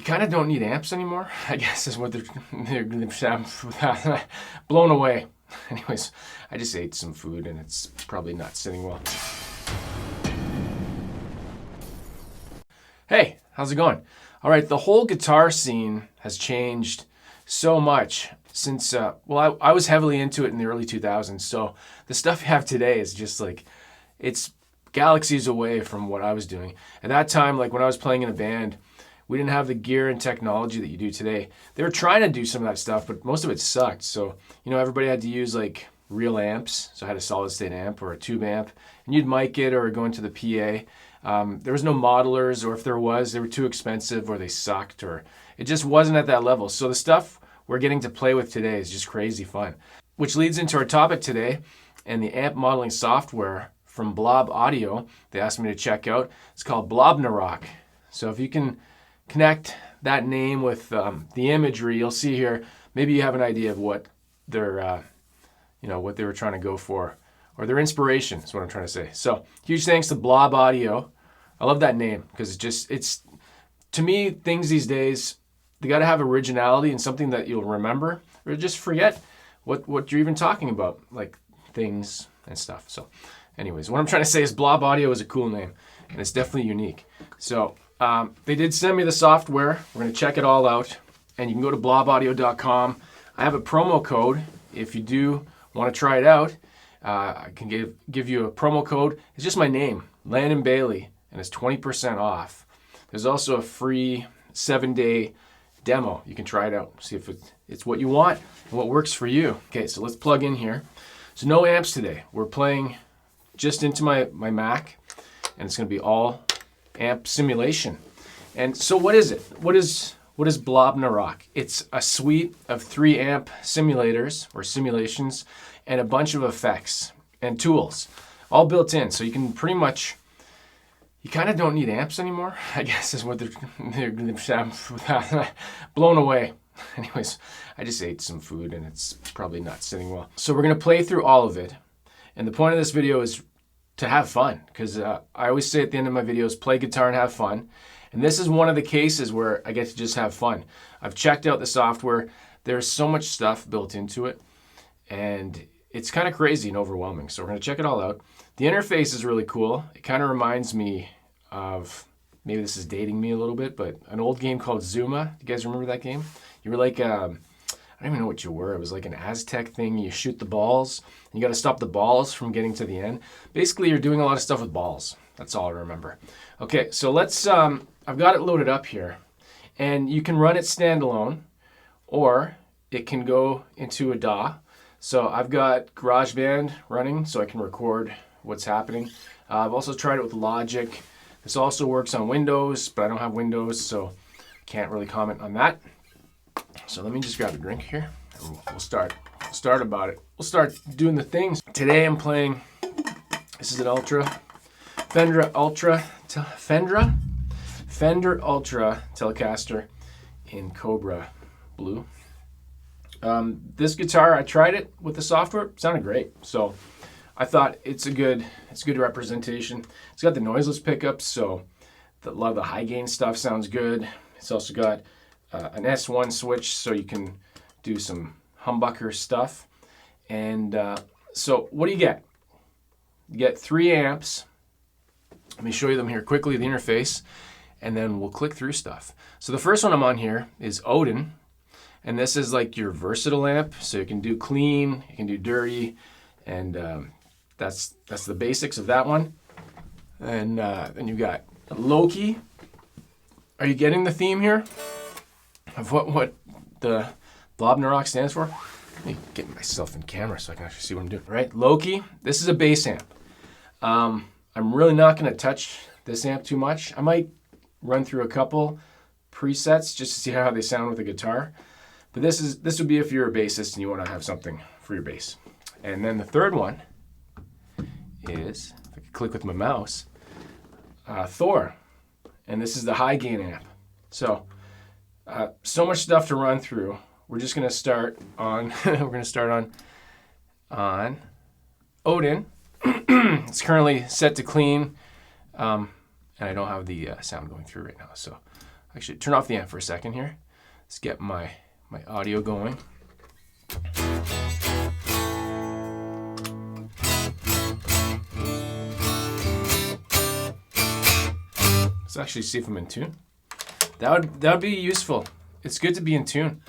you kind of don't need amps anymore, I guess is what they're blown away. Anyways, I just ate some food and it's probably not sitting well. Hey, how's it going? All right, the whole guitar scene has changed so much since, I was heavily into it in the early 2000s. So the stuff you have today is just like, it's galaxies away from what I was doing. At that time, like when I was playing in a band, we didn't have the gear and technology that you do today. They were trying to do some of that stuff, but most of it sucked. So, everybody had to use like real amps. So I had a solid state amp or a tube amp, and you'd mic it or go into the PA. There was no modelers, or if there was, they were too expensive or they sucked, or it just wasn't at that level. So the stuff we're getting to play with today is just crazy fun. Which leads into our topic today and the amp modeling software from Blob Audio they asked me to check out. It's called Blobnarock. So if you can connect that name with the imagery, you'll see here, maybe you have an idea of what they're, what they were trying to go for, or their inspiration is what I'm trying to say. So huge thanks to Blob Audio. I love that name because it's to me, things these days, they got to have originality and something that you'll remember, or just forget what you're even talking about, like things and stuff. So anyways, what I'm trying to say is Blob Audio is a cool name and it's definitely unique. So they did send me the software. We're going to check it all out, and you can go to blobaudio.com. I have a promo code if you do want to try it out. I can give you a promo code. It's just my name, Landon Bailey, and it's 20% off. There's also a free 7-day demo. You can try it out, see if it's what you want and what works for you. Okay, so let's plug in here. So no amps today. We're playing just into my Mac, and it's going to be all amp simulation. And so what is it? What is Blobnarock? It's a suite of 3 amp simulators or simulations and a bunch of effects and tools all built in. So you can pretty much, you kind of don't need amps anymore, I guess is what they're blown away. Anyways, I just ate some food and it's probably not sitting well. So we're going to play through all of it. And the point of this video is to have fun, because I always say at the end of my videos, play guitar and have fun. And this is one of the cases where I get to just have fun. I've checked out the software. There's so much stuff built into it, and it's kind of crazy and overwhelming. So we're going to check it all out. The interface is really cool. It kind of reminds me of, maybe this is dating me a little bit, but an old game called Zuma. Do you guys remember that game? You were like, I don't even know what you were. It was like an Aztec thing. You shoot the balls, and you got to stop the balls from getting to the end. Basically, you're doing a lot of stuff with balls. That's all I remember. Okay, so let's, I've got it loaded up here, and you can run it standalone, or it can go into a DAW. So I've got GarageBand running, so I can record what's happening. I've also tried it with Logic. This also works on Windows, but I don't have Windows, so can't really comment on that. So let me just grab a drink here, and we'll start about it. We'll start doing the things. Today I'm playing, this is an Fender Ultra Telecaster in Cobra Blue. This guitar, I tried it with the software, it sounded great. So I thought it's a good representation. It's got the noiseless pickups, so a lot of the high gain stuff sounds good. It's also got an S1 switch, so you can do some humbucker stuff. And so what do you get? You get 3 amps. Let me show you them here quickly, the interface, and then we'll click through stuff. So the first one I'm on here is Odin, and this is like your versatile amp, so you can do clean, you can do dirty, and that's the basics of that one. And then you got Loki. Are you getting the theme here of what the Blobnarock stands for? Let me get myself in camera so I can actually see what I'm doing. All right, Loki. This is a bass amp. I'm really not going to touch this amp too much. I might run through a couple presets just to see how they sound with a guitar. But this would be if you're a bassist and you want to have something for your bass. And then the third one is, if I could click with my mouse, Thor. And this is the high gain amp. So much stuff to run through. We're just going to start on on Odin. It's currently set to clean, and I don't have the sound going through right now, so Actually, turn off the amp for a second here. Let's get my audio going. Let's actually see if I'm in tune. That would be useful. It's good to be in tune.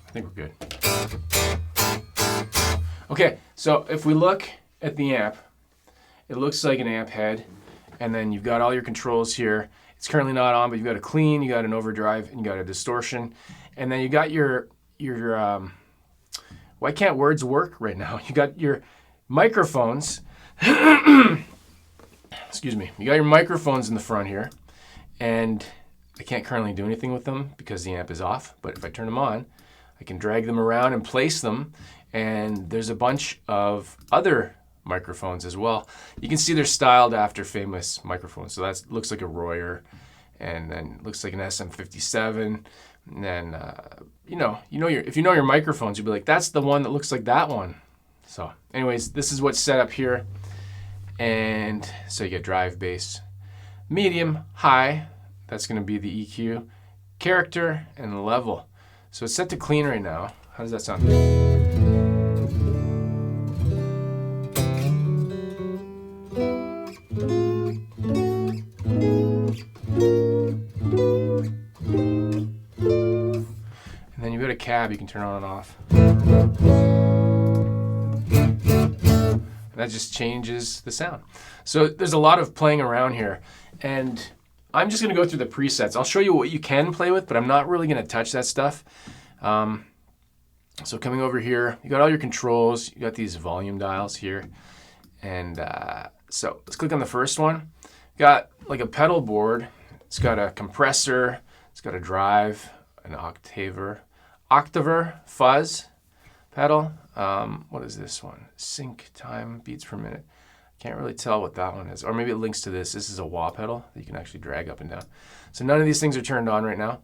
I think we're good. Okay, so if we look at the amp, it looks like an amp head, and then you've got all your controls here. It's currently not on, but you've got a clean, you got an overdrive, and you got a distortion, and then you got your why can't words work right now? You got your microphones. Excuse me. You got your microphones in the front here, and I can't currently do anything with them because the amp is off, but if I turn them on, I can drag them around and place them, and there's a bunch of other microphones as well. You can see they're styled after famous microphones. So that looks like a Royer, and then looks like an SM57. And then if you know your microphones, you'll be like, that's the one that looks like that one. So, anyways, this is what's set up here, and so you get drive, bass, medium, high. That's going to be the EQ, character, and level. So it's set to clean right now. How does that sound? And then you've got a cab you can turn on and off. And that just changes the sound. So there's a lot of playing around here. And I'm just going to go through the presets. I'll show you what you can play with, but I'm not really going to touch that stuff. So coming over here, you got all your controls. You got these volume dials here. And so let's click on the first one. Got like a pedal board. It's got a compressor. It's got a drive, an octaver, fuzz pedal. What is this one? Sync time, beats per minute. Can't really tell what that one is. Or maybe it links to this. This is a wah pedal that you can actually drag up and down. So none of these things are turned on right now.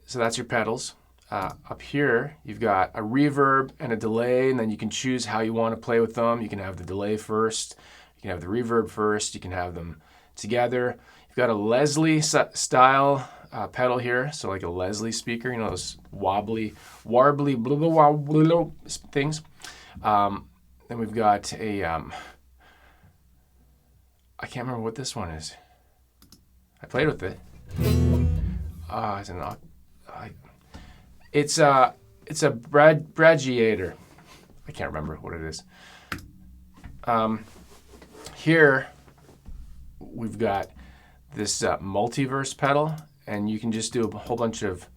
So that's your pedals. Up here, you've got a reverb and a delay, and then you can choose how you want to play with them. You can have the delay first. You can have the reverb first. You can have them together. You've got a Leslie style pedal here, so like a Leslie speaker, you know, those warbly, blah, blah, blah, things. Then we've got a, I can't remember what this one is. I played with it. It's a Bragiator. I can't remember what it is. Here we've got this multiverse pedal, and you can just do a whole bunch of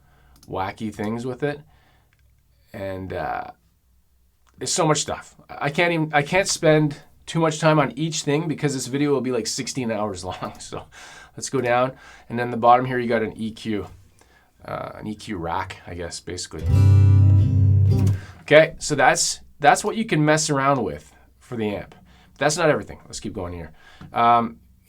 wacky things with it. And there's so much stuff. I can't spend too much time on each thing because this video will be like 16 hours long. So let's go down, and then the bottom here you got an EQ rack, I guess, basically. Okay, so that's what you can mess around with for the amp. That's not everything. Let's keep going here.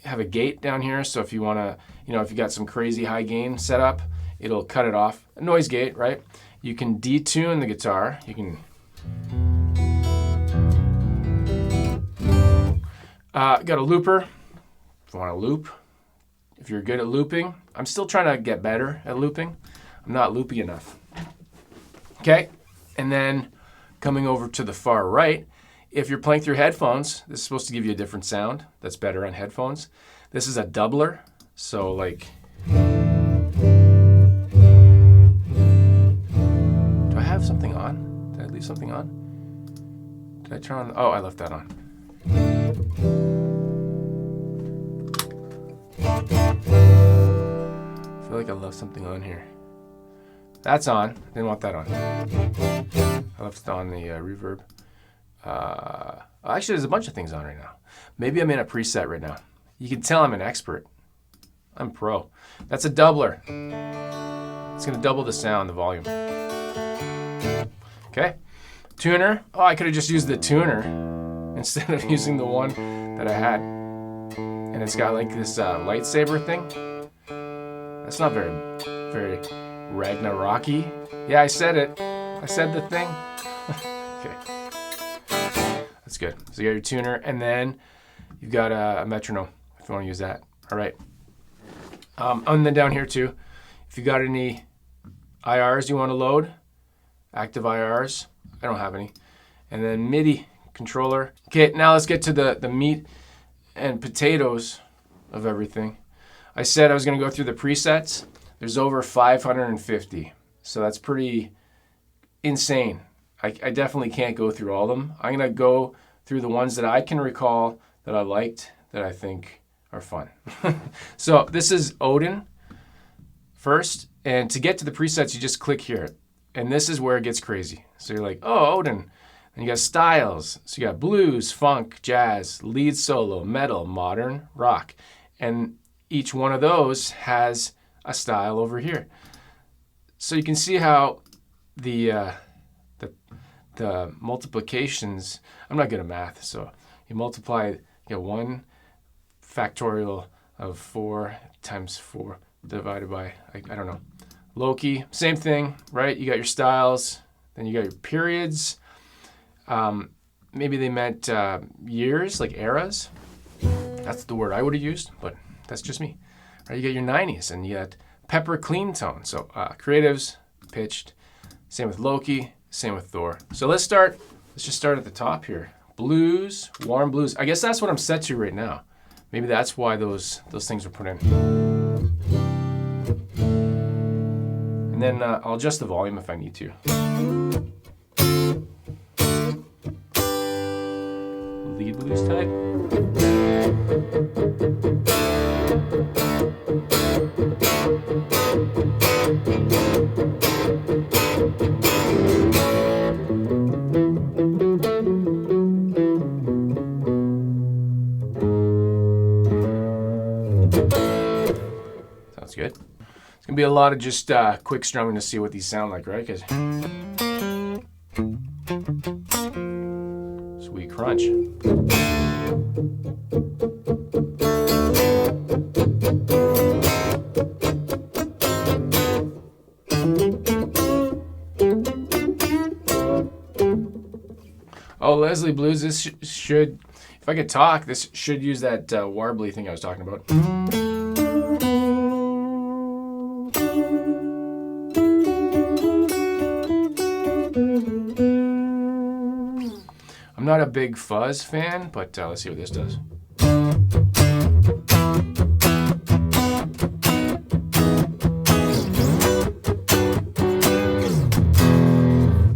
Have a gate down here, so if you want to, if you got some crazy high gain set up, it'll cut it off. A noise gate, right? You can detune the guitar. You can got a looper if you want to loop. If you're good at looping, I'm still trying to get better at looping. I'm not loopy enough. Okay, and then coming over to the far right, if you're playing through headphones, this is supposed to give you a different sound that's better on headphones. This is a doubler, so like, do I have something on? Did I leave something on? Did I turn on? Oh, I left that on. I feel like I left something on here. That's on. Didn't want that on. I left it on the reverb. Actually, there's a bunch of things on right now. Maybe I'm in a preset right now. You can tell I'm an expert. I'm pro. That's a doubler. It's going to double the sound, the volume. Okay. Tuner. Oh, I could have just used the tuner instead of using the one that I had. And it's got like this lightsaber thing. That's not very Ragnarok-y. Yeah, I said it. I said the thing. Okay. That's good. So you got your tuner, and then you've got a metronome if you want to use that. All right. And then down here too, if you got any IRs you want to load, active IRs, I don't have any. And then MIDI controller. Okay, now let's get to the meat and potatoes of everything. I said I was going to go through the presets. There's over 550, so that's pretty insane. I definitely can't go through all of them. I'm going to go through the ones that I can recall that I liked, that I think are fun. So this is Odin first, and to get to the presets, you just click here. And this is where it gets crazy. So you're like, oh, Odin. And you got styles. So you got blues, funk, jazz, lead solo, metal, modern, rock. And each one of those has a style over here. So you can see how the multiplications, I'm not good at math, so you multiply, you get 1 factorial of 4 times 4 divided by, I don't know. Loki, same thing, right? You got your styles, then you got your periods. Maybe they meant years, like eras. That's the word I would have used, but that's just me. Right? You got your 90s, and you got pepper clean tone. So creatives, pitched. Same with Loki, same with Thor. So let's just start at the top here. Blues, warm blues. I guess that's what I'm set to right now. Maybe that's why those things were put in. And then I'll adjust the volume if I need to. Lead blues type. Sounds good. It's gonna be a lot of just quick strumming to see what these sound like, right? Because sweet crunch. Oh, Leslie Blues, this should, if I could talk, this should use that warbly thing I was talking about. I'm not a big fuzz fan, but let's see what this does.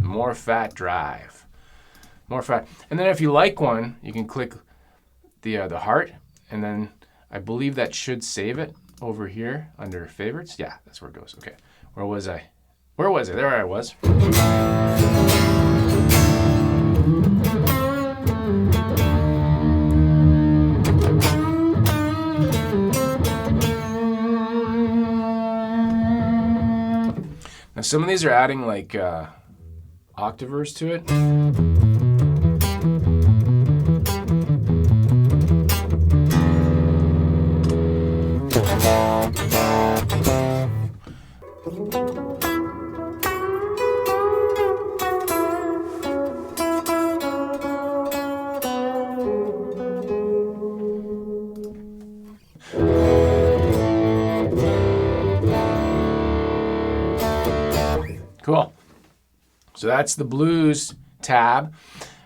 More fat drive. More fat. And then if you like one, you can click the heart, and then I believe that should save it over here under favorites. Yeah, that's where it goes. Okay. Where was I? Where was I? There I was. Now some of these are adding like octavers to it. Cool. So that's the blues tab.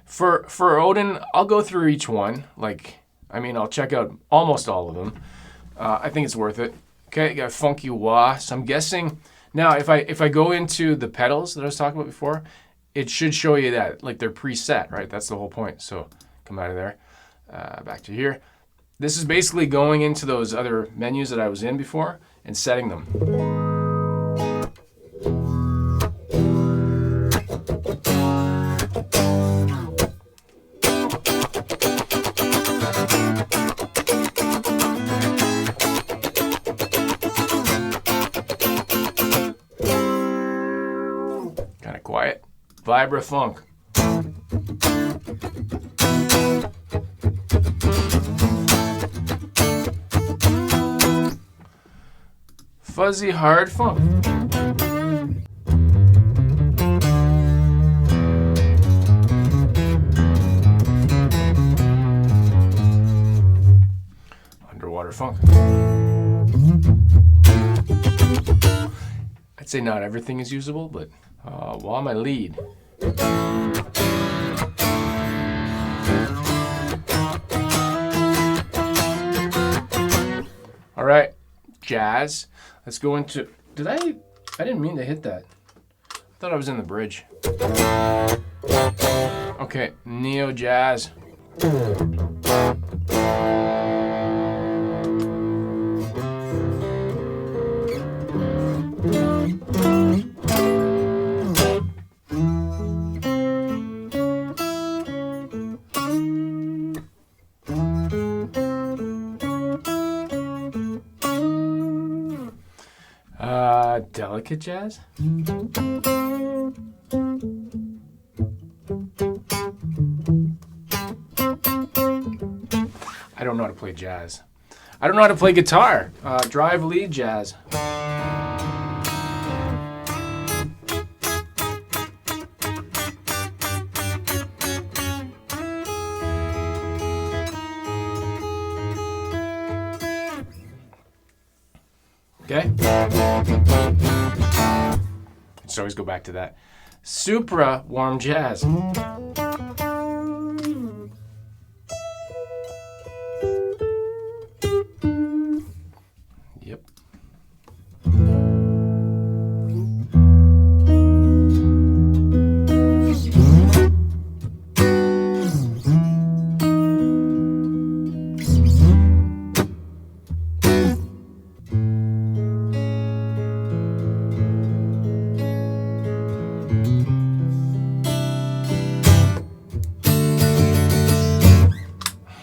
For Odin, I'll go through each one. I'll check out almost all of them. I think it's worth it. Okay, you got funky wah. So I'm guessing now if I go into the pedals that I was talking about before, it should show you that like they're preset, right? That's the whole point. So come out of there, back to here. This is basically going into those other menus that I was in before and setting them. Kind of quiet. Vibra funk. Fuzzy hard funk. underwater funk. I'd say not everything is usable, but while my lead. All right, jazz. Let's go into, I didn't mean to hit that. I thought I was in the bridge. Okay, neo jazz. Delicate jazz? I don't know how to play jazz. I don't know how to play guitar. Drive lead jazz. Okay? Just always go back to that. Supra warm jazz. Yep.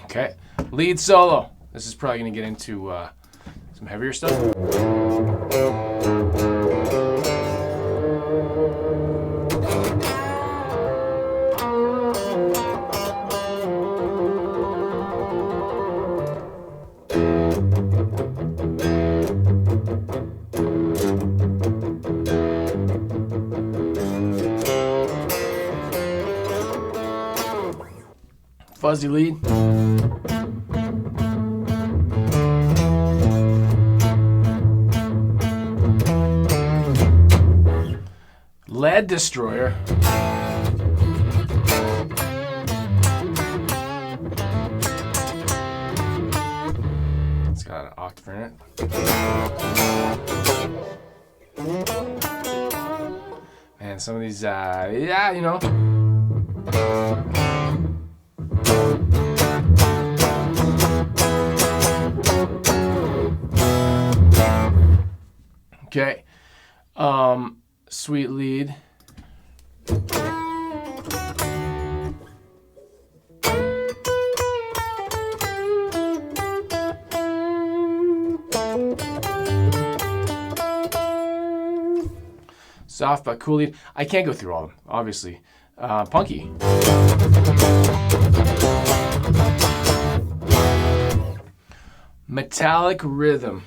Okay, lead solo. This is probably going to get into some heavier stuff. Fuzzy lead. Lead destroyer. It's got an octave in it. Man, some of these, yeah, you know. Okay, sweet lead. Soft but cool lead. I can't go through all of them, obviously. Punky. Metallic rhythm.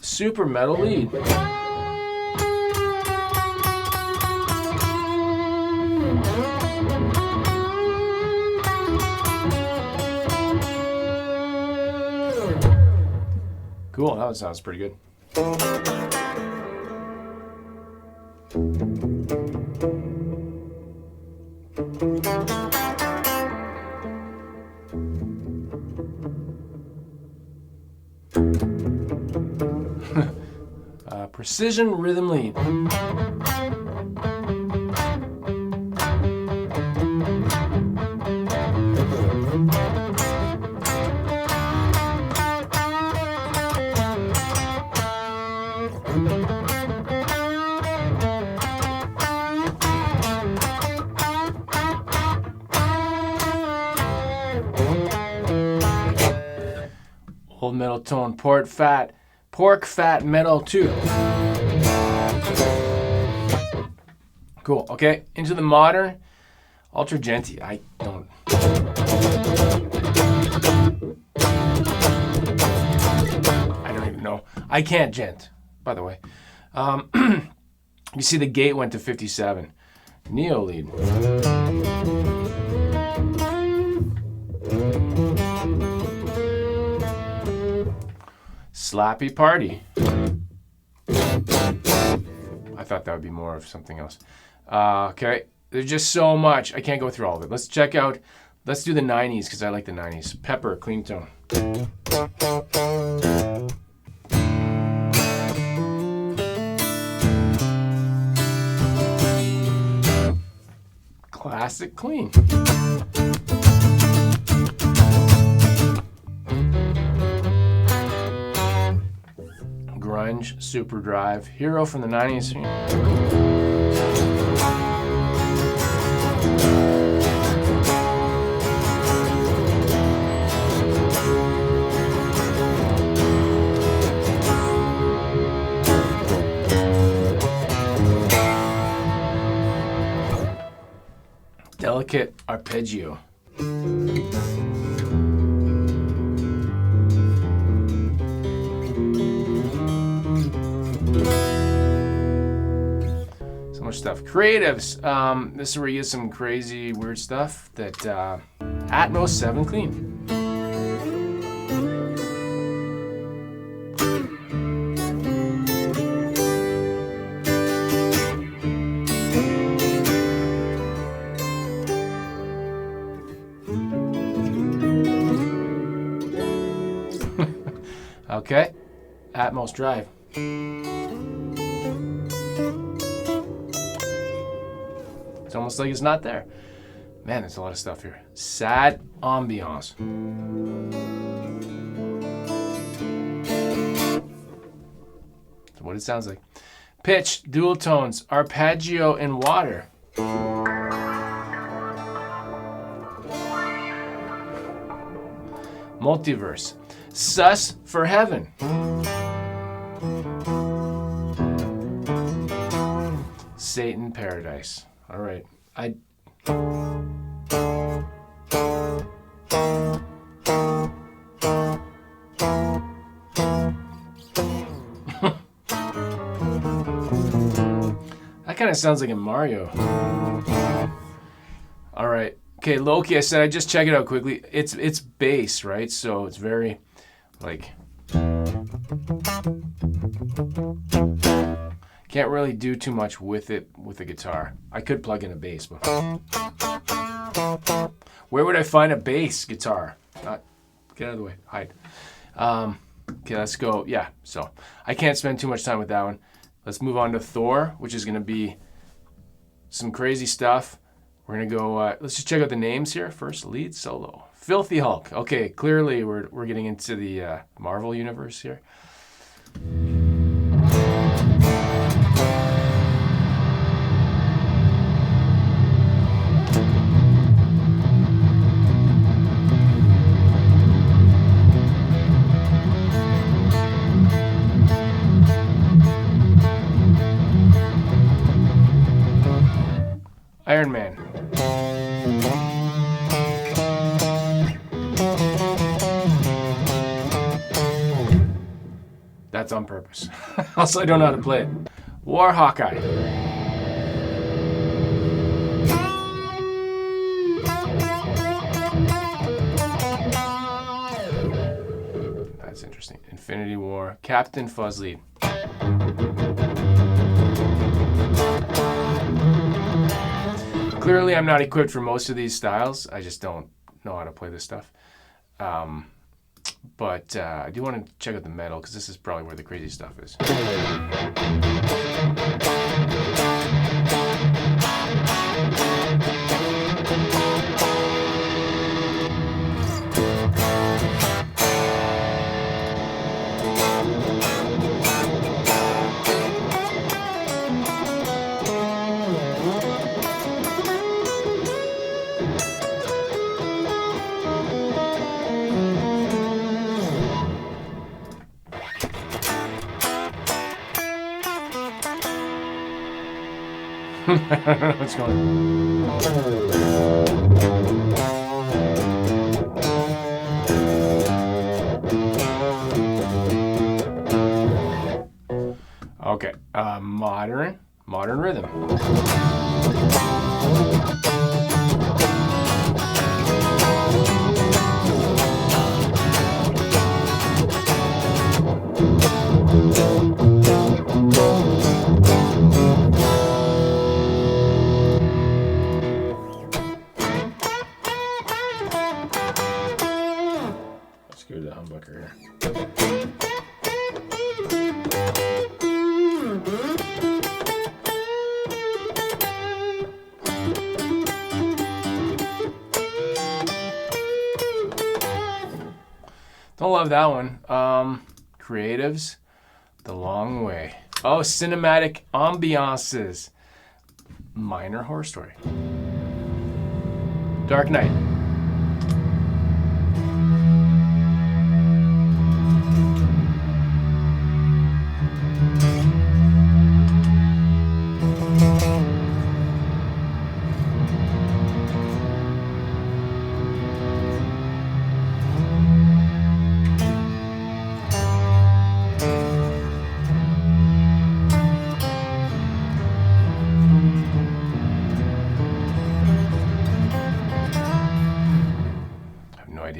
Super metal lead. Cool, that sounds pretty good. Precision rhythm lead. Old metal tone, pork fat metal too. Cool. Okay, into the modern, ultra genty. I don't. I can't gent, by the way. You see the gate went to 57. Neo lead. Slappy Party. I thought that would be more of something else. Okay, there's just so much. I can't go through all of it. Let's check out, let's do the 90s because I like the 90s. Pepper, clean tone. Classic clean. Grunge, Super Drive, Hero from the 90s. Delicate Arpeggio. So much stuff. Creatives. This is where you get some crazy, weird stuff. That Atmos 7 clean. Okay, Atmos Drive. It's almost like it's not there. Man, there's a lot of stuff here. Sad ambiance. That's what it sounds like. Pitch, dual tones, arpeggio, and water. Multiverse. Sus for Heaven. Satan Paradise. All right. I That kind of sounds like a Mario. All right. Okay, Loki, I said I'd just check it out quickly. It's bass, right? So it's very like can't really do too much with it with the guitar. I could plug in a bass, but where would I find a bass guitar? Get out of the way. Hide. Okay, let's go. Yeah, so I can't spend too much time with that one. Let's move on to Thor, which is going to be some crazy stuff. We're going to go, let's just check out the names here. First, lead solo. Filthy Hulk. Okay, clearly we're getting into the Marvel universe here. Iron Man. That's on purpose. Also, I don't know how to play it. War Hawkeye. That's interesting. Infinity War. Captain Fuzzlead. Clearly, I'm not equipped for most of these styles. I just don't know how to play this stuff. But I do want to check out the metal because this is probably where the crazy stuff is. I don't know what's going on. Okay, modern rhythm. Let's go to the humbucker here. Don't love that one. Creatives, The Long Way. Oh, cinematic ambiances. Minor Horror Story. Dark Knight.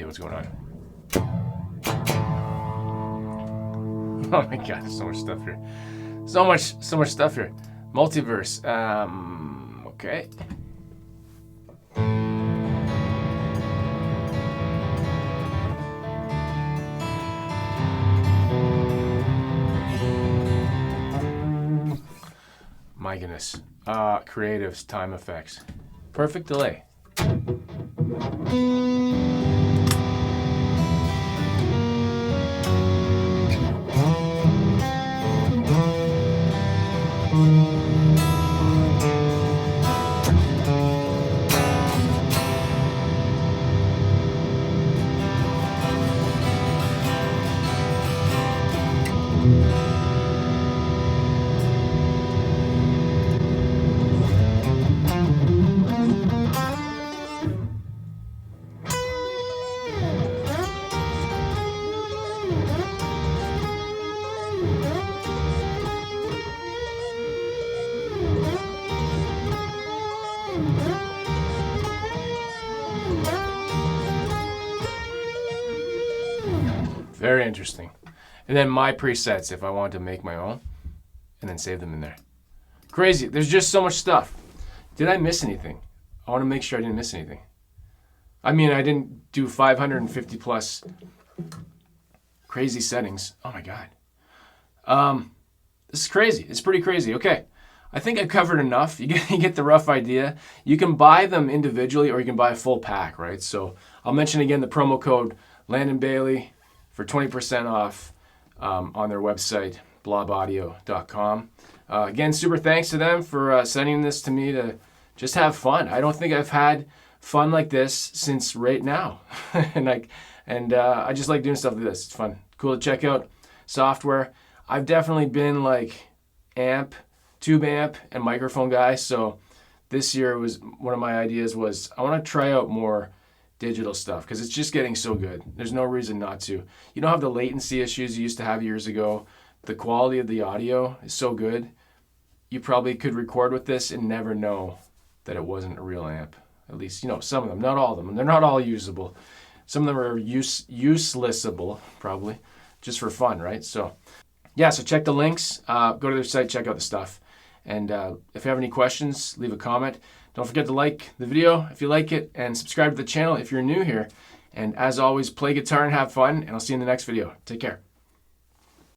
What's going on? Oh my god, there's so much stuff here. So much stuff here. Multiverse. Okay. My goodness. Creatives, time effects. Perfect delay. Very interesting. And then my presets if I want to make my own and then save them in there. Crazy. There's just so much stuff. Did I miss anything? I want to make sure I didn't miss anything. I mean, I didn't do 550 plus crazy settings. Oh my God. This is crazy. It's pretty crazy. Okay. I think I covered enough. You get the rough idea. You can buy them individually or you can buy a full pack, right? So I'll mention again the promo code Landon Bailey for 20% off on their website, blobaudio.com. Again, super thanks to them for sending this to me to just have fun. I don't think I've had fun like this since right now. and I just like doing stuff like this. It's fun. Cool to check out software. I've definitely been like tube amp and microphone guy. So this year was one of my ideas was I want to try out more digital stuff because it's just getting so good. There's no reason not to. You don't have the latency issues you used to have years ago. The quality of the audio is so good. You probably could record with this and never know that it wasn't a real amp. At least, some of them, not all of them. They're not all usable. Some of them are uselessable, probably, just for fun, right? So, yeah, so check the links. Go to their site, check out the stuff. And if you have any questions, leave a comment. Don't forget to like the video if you like it and subscribe to the channel if you're new here. And as always, play guitar and have fun, and I'll see you in the next video. Take care.